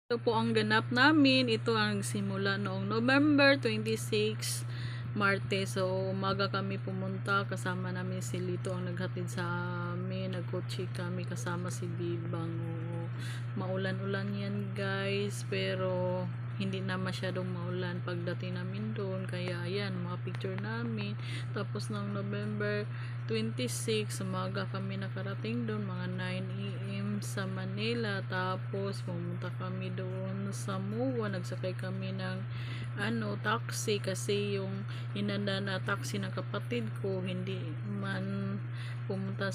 Ito po ang ganap namin. Ito ang simula noong November 26, Martes. So, umaga kami pumunta. Kasama namin si Lito ang naghatid sa amin. Nagkotse kami kasama si Bibang. Oo. Maulan-ulan yan guys. Pero hindi na masyadong maulan pagdating namin doon. Kaya ayan, mga picture namin. Tapos ng November 26, umaga kami nakarating doon. Mga 9 a.m. sa Manila. Tapos pumunta kami doon sa MUA. Nagsakay kami ng taxi kasi yung inanda na taxi ng kapatid ko hindi man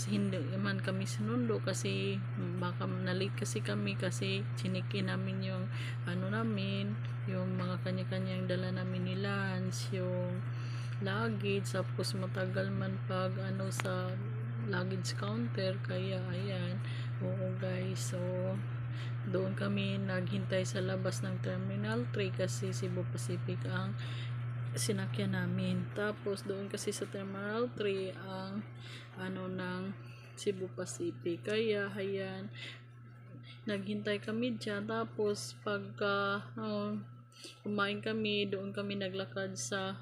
hindi man kami sinundo kasi baka nalate kasi kami kasi chiniki namin yung namin yung mga kanya-kanyang dala namin ni Lance, yung luggage, tapos matagal man pag sa luggage counter, kaya ayan. Oo guys, so doon kami naghintay sa labas ng Terminal 3 kasi Cebu Pacific ang sinakyan namin. Tapos doon kasi sa Terminal 3 ang ng Cebu Pacific, kaya ayan, naghintay kami dyan. Tapos pagka kumain kami, doon kami naglakad sa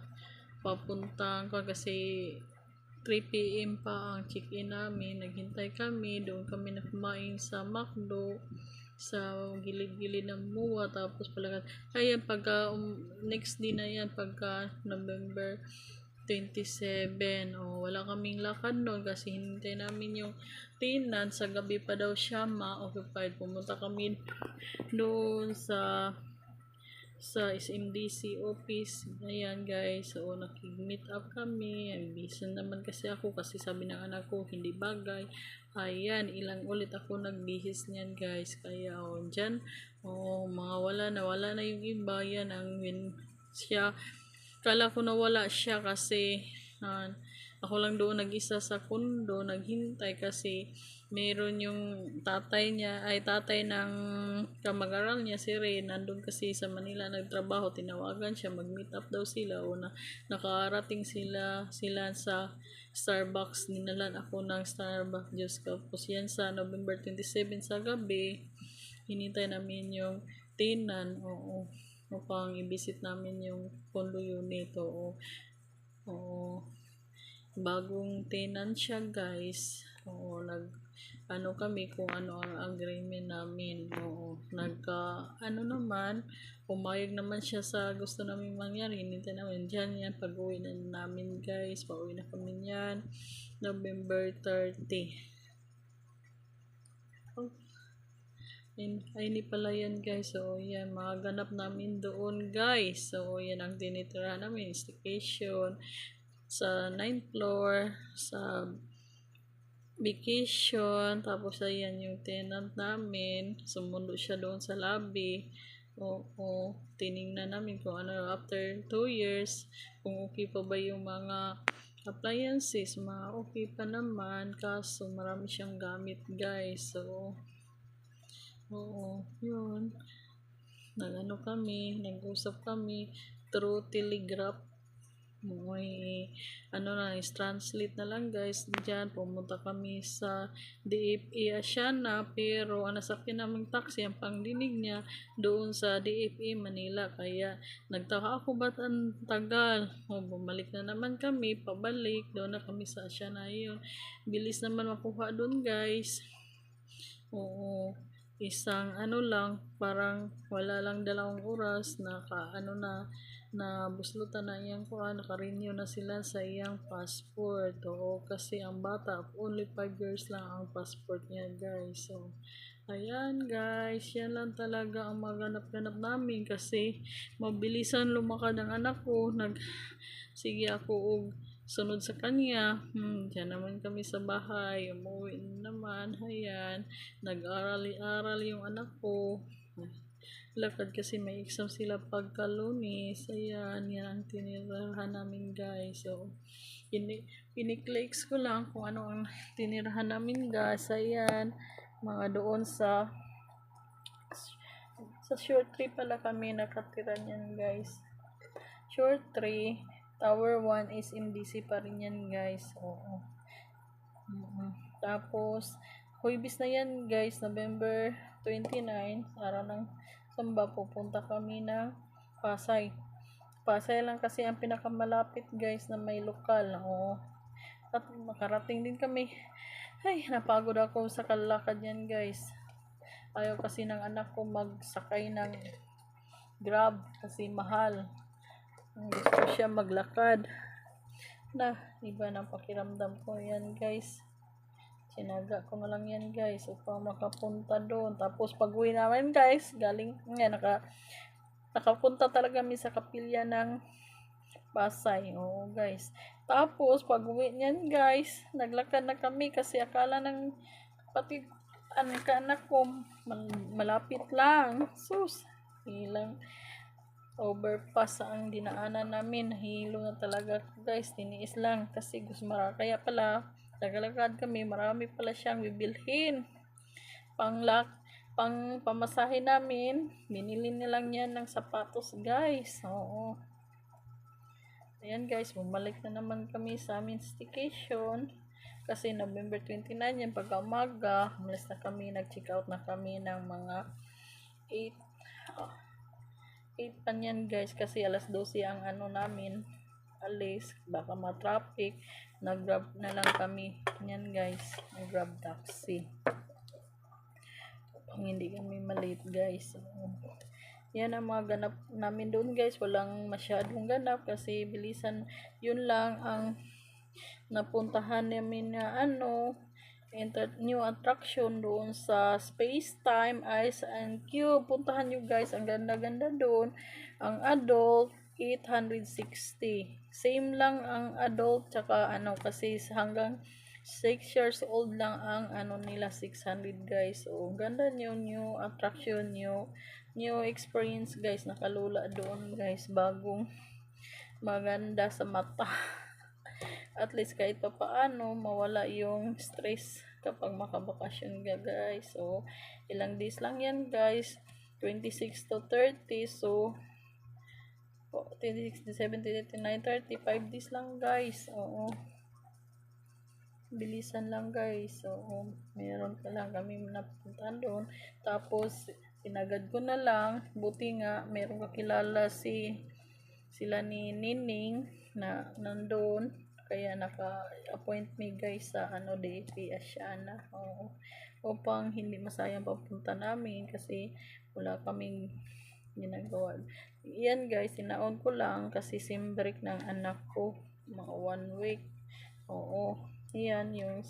papuntang kasi 3 p.m. pa ang check-in namin. Naghintay kami, doon kami na kumain sa McDo sa gilid-gilid ng MUA. Tapos pala kaya pagka next day na yan, pagka November 27, wala kaming lakad noon kasi hintay namin yung tenant. Sa gabi pa daw siya ma-occupied. Pumunta kami doon sa SMDC office. Ayan guys, so nakig-meet up kami. Busy naman kasi ako kasi sabi ng anak ko hindi bagay. Ayan, ilang ulit ako nagbihis niyan guys. Kaya dyan, mga wala na yung iba. Yan ang siya. Kala ko na wala siya kasi ako lang doon nag-isa sa kundo naghintay kasi meron yung tatay ng kamag-aral niya, si Ray, nandun kasi sa Manila nagtrabaho. Tinawagan siya, mag-meet up daw sila o nakarating sila sa Starbucks. Ninalan ako ng Starbucks juice. Tapos yan sa November 27 sa gabi, hinintay namin yung tenant. Upang i-visit namin yung condo unit. Oo, bagong tenant siya guys. Kami kung ano ang agreement namin. Naman pumayag naman siya sa gusto namin mangyari. Hinintay namin dyan yan. Pag-uwi na namin guys, pauwi na kami yan November 30. Ay, hindi pala yan guys. So yan, mga ganap namin doon guys. So yan ang tinitira namin, staycation sa 9th floor sa vacation. Tapos ayan yung tenant namin, sumundo siya doon sa lobby. Tiningnan namin kung after 2 years kung okay pa ba yung mga appliances. Okay pa naman, kaso marami siyang gamit guys. So yun, nag-usap kami through telegraph. Translate na lang guys. Diyan pumunta kami sa DFA Asiana, pero ang nasakyan naming taxi, ang pangdinig niya doon sa DFA Manila, kaya nagtaka ako ba't ang tagal. Bumalik na naman kami, pabalik doon na kami sa Asiana. Yun, bilis naman makuha doon guys. Isang lang, parang wala lang 2 oras na buslutan na iyang naka-renew na sila sa iyang passport. Kasi ang bata only 5 years lang ang passport niya guys. So ayan guys, yan lang talaga ang maganap-ganap namin kasi mabilisan lumakad ang anak ko. Sige ako sunod sa kanya. Diyan naman kami sa bahay, umuwi naman. Ayan, nag-aral yung anak ko. Lakad kasi may exam sila pagka Lunes. Ayan, yan ang tinirahan namin guys. So piniklikes ko lang kung ano ang tinirahan namin guys. Ayan, mga doon sa short trip pala kami nakatira niyan guys. Short 3, Tower 1 is MDC pa rin yan guys. Tapos Huwebes na yan guys, November 29, araw ng Saan ba? Pupunta kami ng Pasay. Pasay lang kasi ang pinakamalapit guys na may lokal. Oo. At makarating din kami. Ay, napagod ako sa kalakad yan guys. Ayaw kasi ng anak ko magsakay ng Grab kasi mahal. Gusto siya maglakad. Na, iba na pakiramdam ko yan guys. Sinaga ko na lang yan guys upang makapunta doon. Tapos pag uwi namin guys, galing, nakapunta talaga kami sa kapilya ng Pasay. Oo guys. Tapos pag uwi niyan guys, naglakad na kami kasi akala ng kapatid, anak ko, malapit lang. Sus, ilang overpass ang dinaanan namin. Hilo na talaga guys, tiniis lang kasi gusto kaya pala naglakad kami, marami pala siyang bibilhin pang pamasahe namin. Binili nilang yan ng sapatos guys. Oo, ayan guys, bumalik na naman kami sa amin staycation kasi November 29 yan, pagka umaga umalis na kami, nag-check out na kami ng mga 8 pa yan guys kasi alas 12 ang ano namin alis, baka ma-traffic. Nag-grab na lang kami yan guys, nag-grab taxi pang hindi kami malate guys. Yan ang mga ganap namin doon guys, walang masyadong ganap kasi bilisan. Yun lang ang napuntahan namin na new attraction doon sa Space Time Ice and Cube. Puntahan nyo guys, ang ganda-ganda doon. Ang adult 860, same lang ang adult tsaka kasi hanggang 6 years old lang ang nila 600 guys. So ganda nyo, new attraction, new experience guys. Nakalula doon guys, bagong maganda sa mata. At least kahit pa paano mawala yung stress kapag makabakasyon ka guys. So ilang days lang yan guys, 26 to 30. So 26, 27, 29, 30, 5 days lang guys. Oo, bilisan lang guys. So meron ka lang kami napuntahan doon. Tapos sinagad ko na lang, buti nga meron kakilala sila ni Nining na nandoon, kaya naka-appoint me guys sa DAP Asiana. Oo, upang hindi masayang papunta namin kasi wala kaming ginagawa. Yan guys, sinaon ko lang kasi sim break ng anak ko, mga 1 week. Oo, yan yung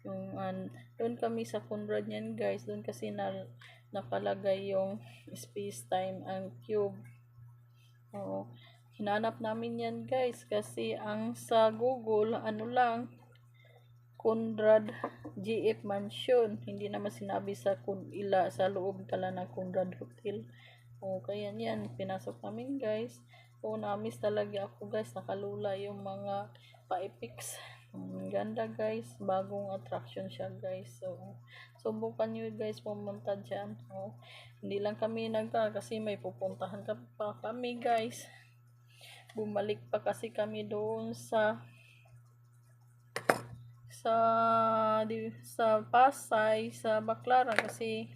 doon kami sa Conrad yan guys, doon kasi nakalagay yung Space Time and Cube. Oo, hinanap namin yan guys kasi ang sa Google lang, Conrad GF Mansion, hindi naman sinabi sa loob pala ng Conrad Hotel. O kaya yan, pinasok namin guys. O na-miss talaga ako guys, nakalula yung mga pa-epics. Ganda guys, bagong attraction siya guys. So subukan nyo guys pumunta dyan. O, hindi lang kami kasi may pupuntahan pa kami guys. Bumalik pa kasi kami doon sa Pasay, sa Baclaran kasi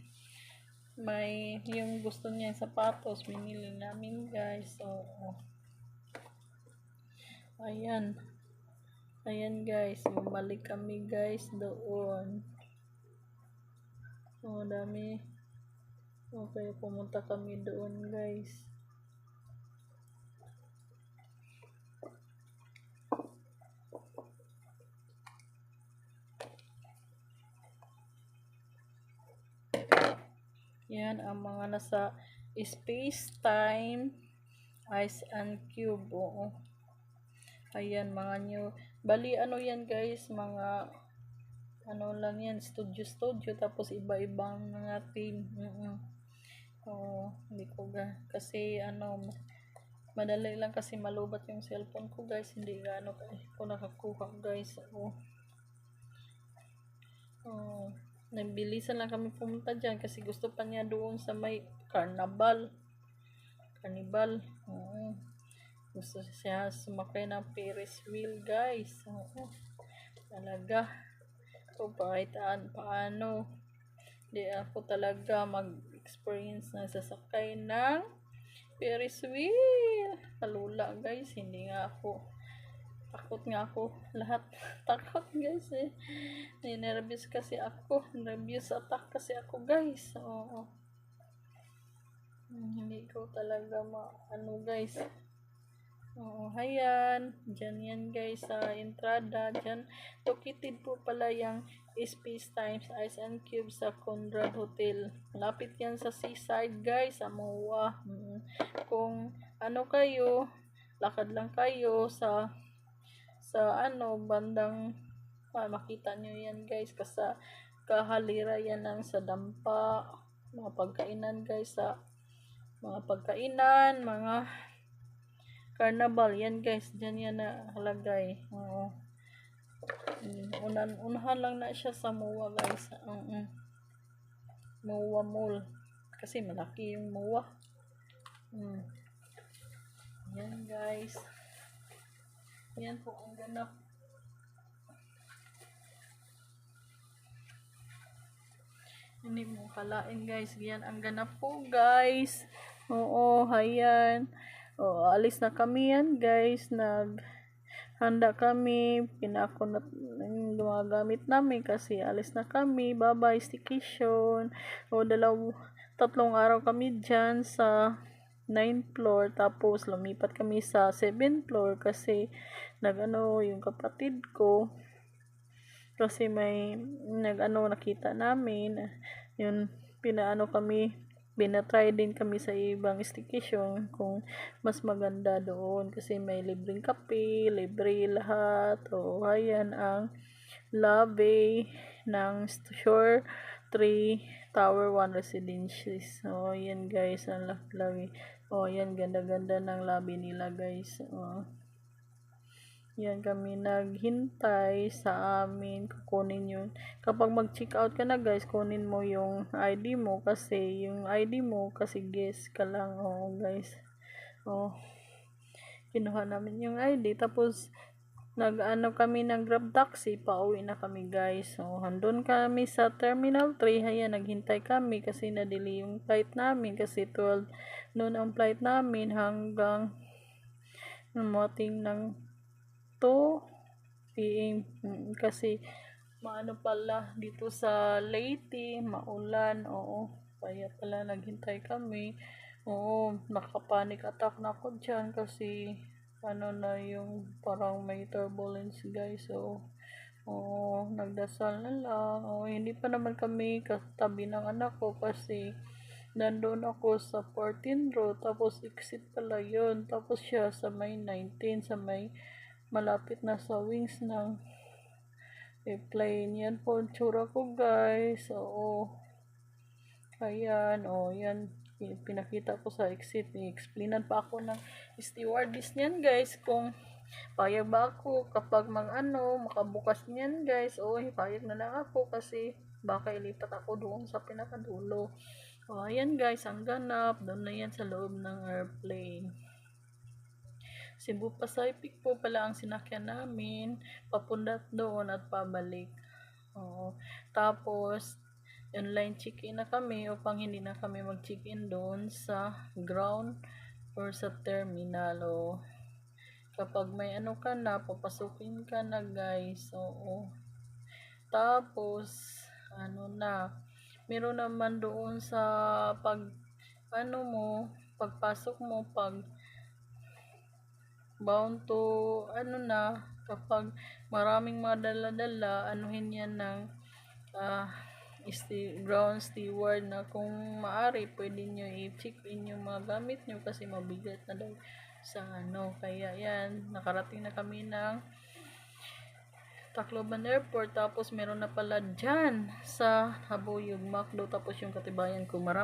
may yung gusto niya sapatos, binili namin guys. So ayan guys, bumalik kami guys doon. Dami. Okay, pumunta kami doon guys. Yan ang mga nasa Space Time Ice and Cube. Oo, ayan mga new, bali yan guys, mga lang yan, studio tapos iba-ibang mga theme. Hindi ko kasi madali lang kasi malubat yung cellphone ko guys, hindi ko nakakuha guys. Nagbilisan lang kami pumunta dyan kasi gusto pa niya doon sa may carnival. Gusto siya sumakay ng Ferris wheel guys. Talaga. So kahit paano, di ako talaga experience na sasakay ng Ferris wheel. Kalula guys, hindi nga ako. Takot nga ako. Lahat takot guys eh. Nervous kasi ako. Nervous attack kasi ako guys. Oo. Hindi ko talaga ano guys. Oo, ayan. Diyan yan guys sa entrada. Diyan. Located po pala yung Space Times Ice and Cube sa Conrad Hotel. Malapit yan sa seaside guys, sa MOA. Kung ano kayo, lakad lang kayo sa bandang makita nyo yan guys kasi kahalira yan ng sa dampa, mga pagkainan guys, sa mga pagkainan, mga carnival yan guys, dyan yan nakalagay. Oo. Unahan lang na siya sa MOA guys. MOA Mall kasi malaki yung MOA. Yan guys, yan po ang ganap. Hindi mo kalain guys, yan ang ganap po guys. Oo, ayan. O, alis na kami yan guys. Handa kami, pinakunat yung gumagamit namin kasi alis na kami. Bye-bye staycation. O, 3 araw kami dyan sa 9th floor, tapos lumipat kami sa 7th floor kasi yung kapatid ko kasi may nakita namin yun, binatry din kami sa ibang staycation kung mas maganda doon kasi may libreng kape, libre lahat. O ayan ang lobby ng Shore 3 Tower 1 Residences. O yan guys ang lobby. O yan, ganda-ganda ng lobby nila guys. O yan kami naghintay sa amin, kukunin yun. Kapag mag-check out ka na guys, kunin mo yung ID mo kasi guest ka lang. Oh guys. Oh. Kinuha namin yung ID tapos kami ng Grab taxi, pauwi na kami guys. So, handun kami sa Terminal 3. Ayan, naghintay kami kasi na-delay yung flight namin kasi 12 noon ang flight namin hanggang mating ng 2 p.m. kasi pala dito sa Leyte, maulan. Oo, kaya pala naghintay kami. Oo, nakapanic attack na ako dyan kasi na yung parang may turbulence guys. So, nagdasal na lang. Hindi pa naman kami katabi ng anak ko kasi nandoon ako sa 14 row, tapos exit pala yun, tapos siya sa may 19, sa may malapit na sa wings ng plane. Yan po ang tsura ko guys. Oo, ayan. Yan pinakita ko sa exit. I-explainan pa ako ng stewardess niyan guys kung payag ba ako kapag makabukas niyan guys. Payag na lang ako kasi baka ilipat ako doon sa pinakadulo. Ayan guys, ang ganap doon na yan sa loob ng airplane. Cebu Pacific po pala ang sinakyan namin, papunta doon at pabalik. Tapos online check-in na kami upang hindi na kami mag-check-in doon sa ground or sa terminal. Kapag may ka na, papasukin ka na guys. Tapos meron naman doon sa pagpasok mo, pag bound to kapag maraming mga dala-dala, anuhin yan ng ground steward na kung maari pwede nyo i-check in yung mga gamit nyo kasi mabigat na daw sa kaya yan, nakarating na kami ng Tacloban Airport. Tapos meron na pala dyan sa Habuyog McDo, tapos yung Katibayan ko marami